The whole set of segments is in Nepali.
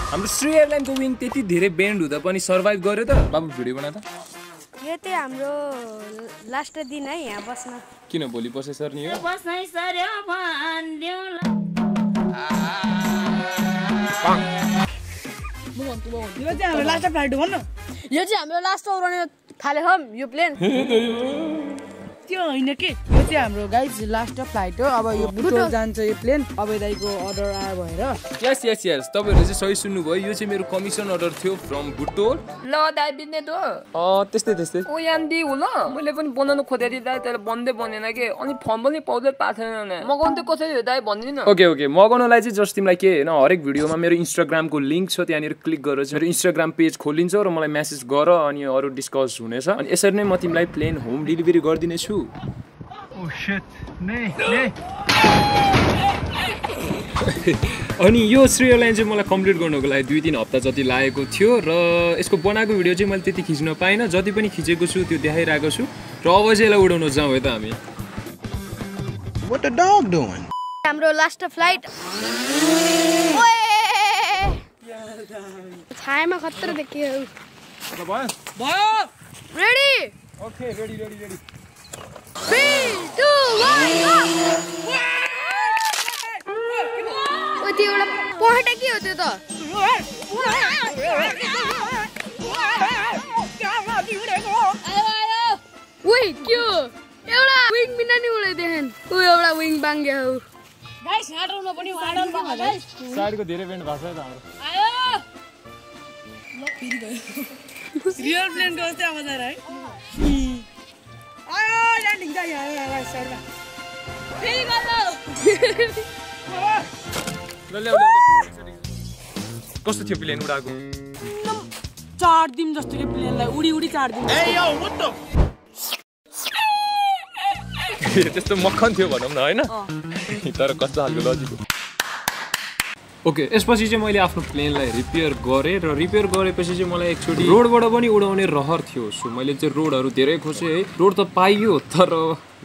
हाम्रो श्री एयरलाइनको विङ त्यति धेरै बेन्ड हुँदा पनि सर्भाइभ गर्यो त बाबु भिडियो बना त यो चाहिँ हाम्रो लास्ट दिन है यहाँ बस्न किन भोलि बसे सर नि हो बस्नै सर्यो भन्दिउ यो चाहिँ हाम्रो लास्ट फ्लाइट हो भन्न यो चाहिँ हाम्रो लास्ट उडाउने थालेको यो प्लेन त्यो होइन के यो चाहिँ हाम्रो गाइज लास्ट फ्लाइट हो अब यो बुटोल जान्छ यो प्लेन अब दाइको अर्डर आयो भएर यस यस यस तपाईहरुले चाहिँ सही सुन्नुभयो यो चाहिँ मेरो कमिसन अर्डर थियो फ्रम बुटोल ल दाइ बिन्ने त त्यस्तै त्यस्तै ओ यान्दी हो ल मैले पनि बनाउनु खोजेँ दाइ तर बन्दै बनेन के अनि फर्म पनि पाउँदै पाएको छैन मगाउनु त कसरी हो दाइ भन्दिन ओके ओके मगाउनलाई चाहिँ जस्ट तिमीलाई के हैन हरेक भिडियोमा मेरो इन्स्टाग्रामको लिंक छ त्यहाँनिर क्लिक गरेर चाहिँ मेरो इन्स्टाग्राम पेज खोलिन्छ र मलाई मेसेज गर अनि अरु डिस्कस हुनेछ अनि यसरी नै म तिमीलाई प्लेन होम डेलिभरी गर्दिने छु Oh shit. Nee. अनि यो श्री एयरलाइन चाहिँ मलाई कम्प्लिट गर्नको लागि 2-3 हप्ता जति लागेको थियो र यसको बनाएको भिडियो चाहिँ मैले त्यति खिच्न पाइन जति पनि खिचेको छु त्यो देखाइरहेको छु र अब चाहिँ यसलाई उडाउन जाउँ है त हामी What the dog doing? हाम्रो लास्ट फ्लाइट छायामा खतरा देखियो भयो रेडी ओके रेडी 3 2 1 ओ त्यो एउटा पहटा के हो त्यो त ओइ के हो एउटा विङ बिना नि उडाइदेन ओ एउटा विङ बाङ्गे हो गाइस हाडरमा पनि वाडल के गाइस साइडको धेरै बेन्ड भएको छ त हाम्रो आयो ल फेरि गयो रियल प्लेन को जस्तै आवाज आएर है आयो ल्यान्डिङ जा यहाँ साइडमा फेरि गयो ल कस्तो थियो प्लेन उडाको 4 दिन जस्तो के प्लेनलाई उडी 4 दिन Hey yo, what the? त्यस्तो मक्खन थियो भनौँ न हैन तर कस्तो खालको लजिक ओके यसपछि चाहिँ मैले आफ्नो प्लेनलाई रिपेयर गरेँ र रिपेयर गरेपछि चाहिँ मलाई एकचोटि रोडबाट पनि उडाउने रहर थियो सो मैले चाहिँ रोडहरू धेरै खोजेँ है रोड त पाइयो तर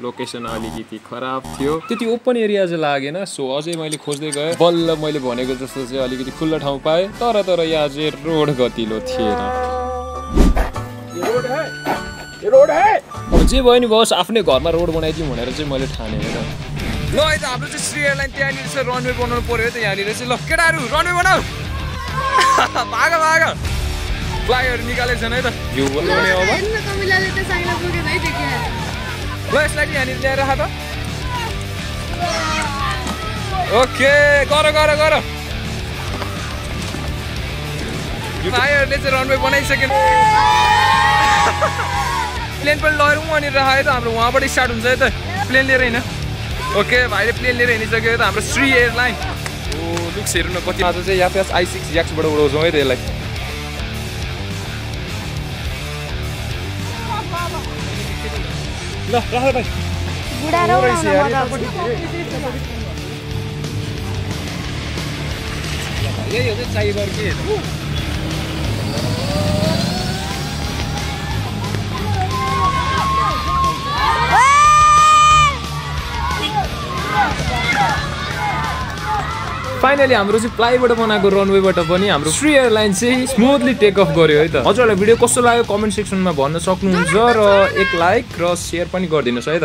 लोकेसन अलिकति खराब थियो त्यति ओपन एरिया चाहिँ लागेन सो अझै मैले खोज्दै गएँ बल्ल मैले भनेको जस्तो चाहिँ अलिकति खुल्ला ठाउँ पाएँ तर यहाँ चाहिँ रोड गतिलो थिएन जे भयो नि बस आफ्नै घरमा रोड बनाइदिउँ भनेर चाहिँ मैले ठाने होइन ल है त हाम्रो चाहिँ श्री एयरलाइन त्यहाँनिर चाहिँ रनवे बनाउनु पर्यो है त यहाँनिर चाहिँ ल केटाहरू रनवे बनाऊ भाग फ्लाइहरू निकालेको छैन है त भ्यू बनाउने अब ल यसलाई चाहिँ यहाँनिर ल्याएर राख त ओके गर फ्लाइहरूले चाहिँ रनवे बनाइसक्यो प्लेन पनि लगेर वहाँनिर राखेँ त हाम्रो वहाँबाट स्टार्ट हुन्छ है त प्लेन लिएर होइन ओके भाइले प्लेन लिएर हिँडिसक्यो त हाम्रो श्री एयरलाइन ओ लुक्स हेर्नु न कति आज चाहिँ याफएस i6 बाट उडाउँछौँ है त यसलाई ल राख भाइ बुढा र यही हो चाहिँ चाहिए के फाइनली हाम्रो चाहिँ प्लाईबाट बनाएको रनवेबाट पनि हाम्रो श्री एयरलाइन चाहिँ स्मुथली टेक अफ गर्यो है त हजुरहरूलाई भिडियो कस्तो लाग्यो कमेन्ट सेक्सनमा भन्न सक्नुहुन्छ र एक लाइक र सेयर पनि गरिदिनुहोस् है त